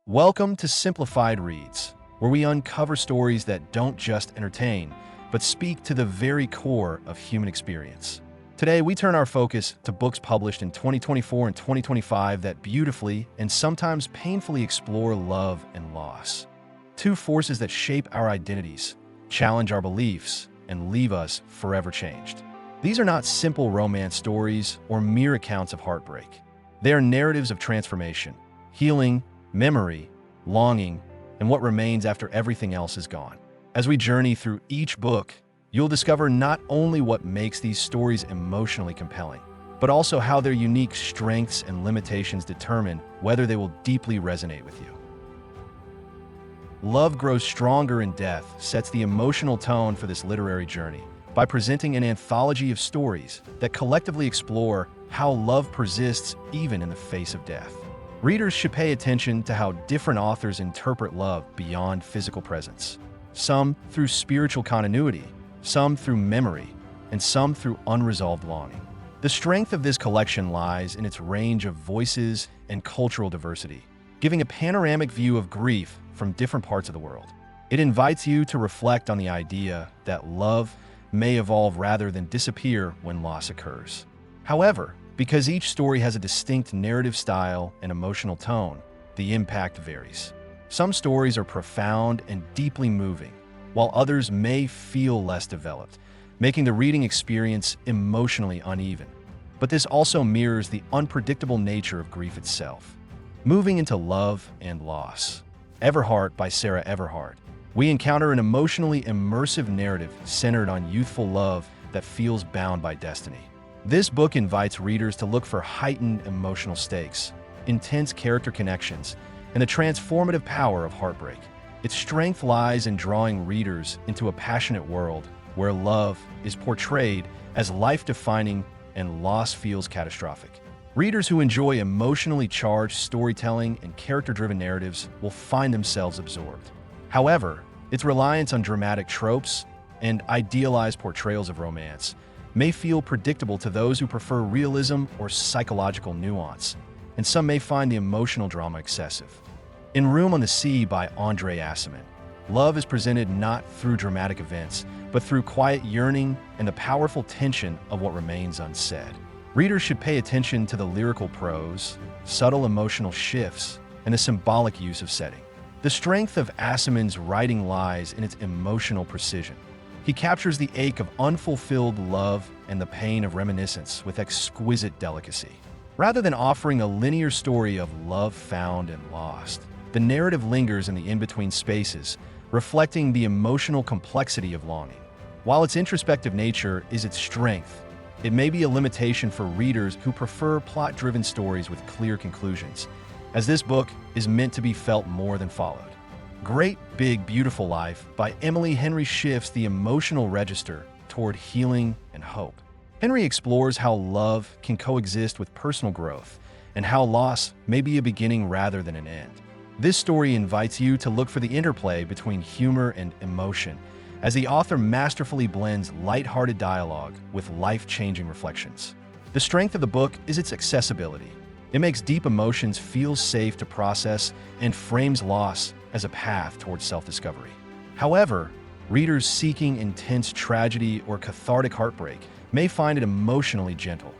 Welcome to Simplified Reads, where we uncover stories that don't just entertain, but speak to the very core of human experience. Today, we turn our focus to books published in 2024 and 2025 that beautifully and sometimes painfully explore love and loss. Two forces that shape our identities, challenge our beliefs, and leave us forever changed. These are not simple romance stories or mere accounts of heartbreak. They are narratives of transformation, healing, memory, longing, and what remains after everything else is gone. As we journey through each book, you'll discover not only what makes these stories emotionally compelling, but also how their unique strengths and limitations determine whether they will deeply resonate with you. Love Grows Stronger in Death sets the emotional tone for this literary journey by presenting an anthology of stories that collectively explore how love persists even in the face of death. Readers should pay attention to how different authors interpret love beyond physical presence. Some through spiritual continuity, some through memory, and some through unresolved longing. The strength of this collection lies in its range of voices and cultural diversity, giving a panoramic view of grief from different parts of the world. It invites you to reflect on the idea that love may evolve rather than disappear when loss occurs. However, because each story has a distinct narrative style and emotional tone, the impact varies. Some stories are profound and deeply moving, while others may feel less developed, making the reading experience emotionally uneven. But this also mirrors the unpredictable nature of grief itself. Moving into Love and Loss. Everhart by Sarah Everhart. We encounter an emotionally immersive narrative centered on youthful love that feels bound by destiny. This book invites readers to look for heightened emotional stakes, intense character connections, and the transformative power of heartbreak. Its strength lies in drawing readers into a passionate world where love is portrayed as life-defining and loss feels catastrophic. Readers who enjoy emotionally charged storytelling and character-driven narratives will find themselves absorbed. However, its reliance on dramatic tropes and idealized portrayals of romance may feel predictable to those who prefer realism or psychological nuance, and some may find the emotional drama excessive. In Room on the Sea by Andre Aciman, love is presented not through dramatic events, but through quiet yearning and the powerful tension of what remains unsaid. Readers should pay attention to the lyrical prose, subtle emotional shifts, and the symbolic use of setting. The strength of Aciman's writing lies in its emotional precision. He captures the ache of unfulfilled love and the pain of reminiscence with exquisite delicacy. Rather than offering a linear story of love found and lost, the narrative lingers in the in-between spaces, reflecting the emotional complexity of longing. While its introspective nature is its strength, it may be a limitation for readers who prefer plot-driven stories with clear conclusions, as this book is meant to be felt more than followed. Great Big Beautiful Life by Emily Henry shifts the emotional register toward healing and hope. Henry explores how love can coexist with personal growth and how loss may be a beginning rather than an end. This story invites you to look for the interplay between humor and emotion as the author masterfully blends lighthearted dialogue with life-changing reflections. The strength of the book is its accessibility. It makes deep emotions feel safe to process and frames loss as a path towards self-discovery. However, readers seeking intense tragedy or cathartic heartbreak may find it emotionally gentle,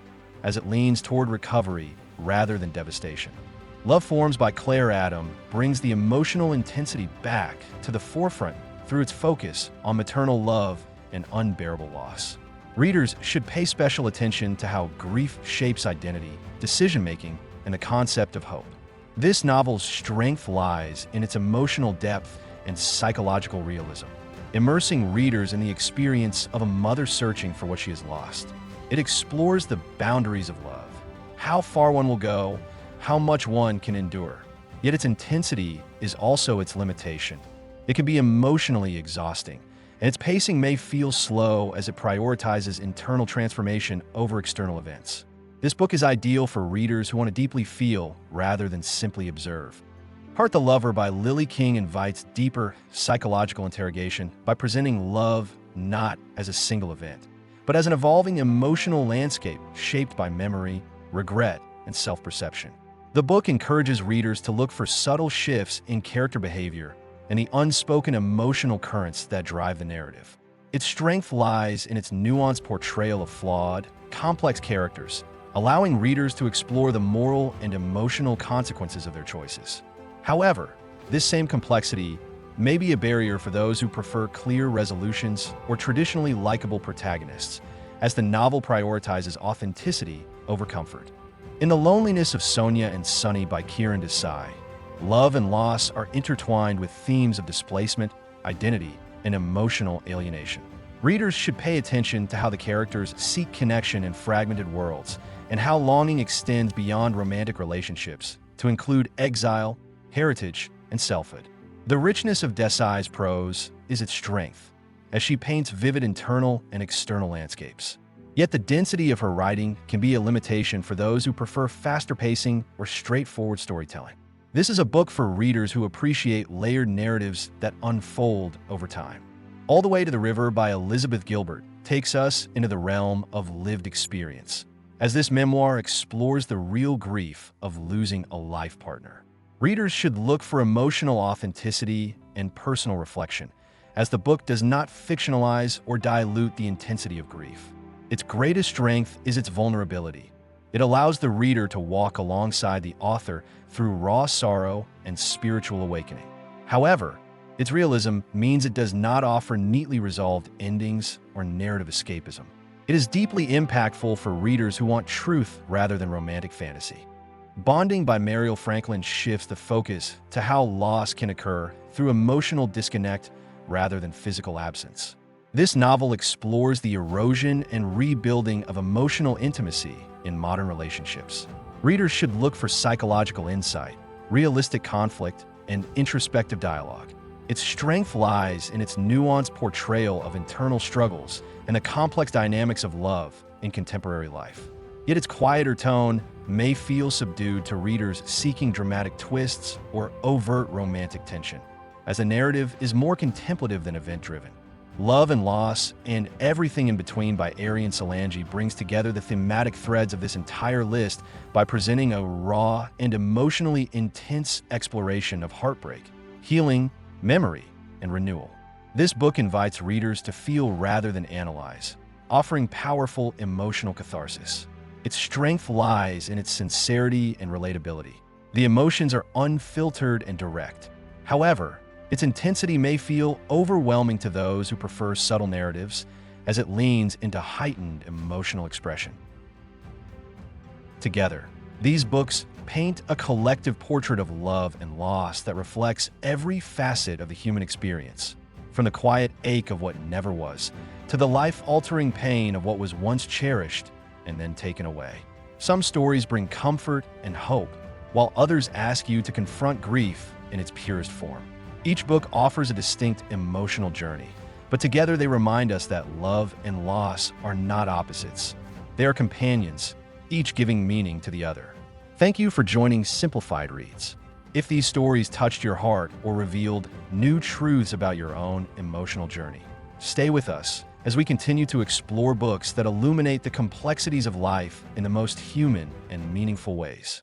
as it leans toward recovery rather than devastation. Love Forms by Claire Adam brings the emotional intensity back to the forefront through its focus on maternal love and unbearable loss. Readers should pay special attention to how grief shapes identity, decision-making, and the concept of hope. This novel's strength lies in its emotional depth and psychological realism, immersing readers in the experience of a mother searching for what she has lost. It explores the boundaries of love, how far one will go, how much one can endure. Yet its intensity is also its limitation. It can be emotionally exhausting, and its pacing may feel slow as it prioritizes internal transformation over external events. This book is ideal for readers who want to deeply feel rather than simply observe. Heart the Lover by Lily King invites deeper psychological interrogation by presenting love not as a single event, but as an evolving emotional landscape shaped by memory, regret, and self-perception. The book encourages readers to look for subtle shifts in character behavior and the unspoken emotional currents that drive the narrative. Its strength lies in its nuanced portrayal of flawed, complex characters, allowing readers to explore the moral and emotional consequences of their choices. However, this same complexity may be a barrier for those who prefer clear resolutions or traditionally likable protagonists, as the novel prioritizes authenticity over comfort. In The Loneliness of Sonia and Sunny by Kiran Desai, love and loss are intertwined with themes of displacement, identity, and emotional alienation. Readers should pay attention to how the characters seek connection in fragmented worlds and how longing extends beyond romantic relationships to include exile, heritage, and selfhood. The richness of Desai's prose is its strength, as she paints vivid internal and external landscapes. Yet the density of her writing can be a limitation for those who prefer faster pacing or straightforward storytelling. This is a book for readers who appreciate layered narratives that unfold over time. All the Way to the River by Elizabeth Gilbert takes us into the realm of lived experience, as this memoir explores the real grief of losing a life partner. Readers should look for emotional authenticity and personal reflection, as the book does not fictionalize or dilute the intensity of grief. Its greatest strength is its vulnerability. It allows the reader to walk alongside the author through raw sorrow and spiritual awakening. However, its realism means it does not offer neatly resolved endings or narrative escapism. It is deeply impactful for readers who want truth rather than romantic fantasy. Bonding by Mariel Franklin shifts the focus to how loss can occur through emotional disconnect rather than physical absence. This novel explores the erosion and rebuilding of emotional intimacy in modern relationships. Readers should look for psychological insight, realistic conflict, and introspective dialogue. Its strength lies in its nuanced portrayal of internal struggles and the complex dynamics of love in contemporary life. Yet its quieter tone may feel subdued to readers seeking dramatic twists or overt romantic tension, as the narrative is more contemplative than event-driven. Love and Loss and Everything in Between by Arian Salangi brings together the thematic threads of this entire list by presenting a raw and emotionally intense exploration of heartbreak, healing, memory, and renewal. This book invites readers to feel rather than analyze, offering powerful emotional catharsis. Its strength lies in its sincerity and relatability. The emotions are unfiltered and direct. However, its intensity may feel overwhelming to those who prefer subtle narratives, as it leans into heightened emotional expression. Together, these books paint a collective portrait of love and loss that reflects every facet of the human experience, from the quiet ache of what never was to the life-altering pain of what was once cherished and then taken away. Some stories bring comfort and hope, while others ask you to confront grief in its purest form. Each book offers a distinct emotional journey, but together they remind us that love and loss are not opposites. They are companions, each giving meaning to the other. Thank you for joining Simplified Reads. If these stories touched your heart or revealed new truths about your own emotional journey, stay with us as we continue to explore books that illuminate the complexities of life in the most human and meaningful ways.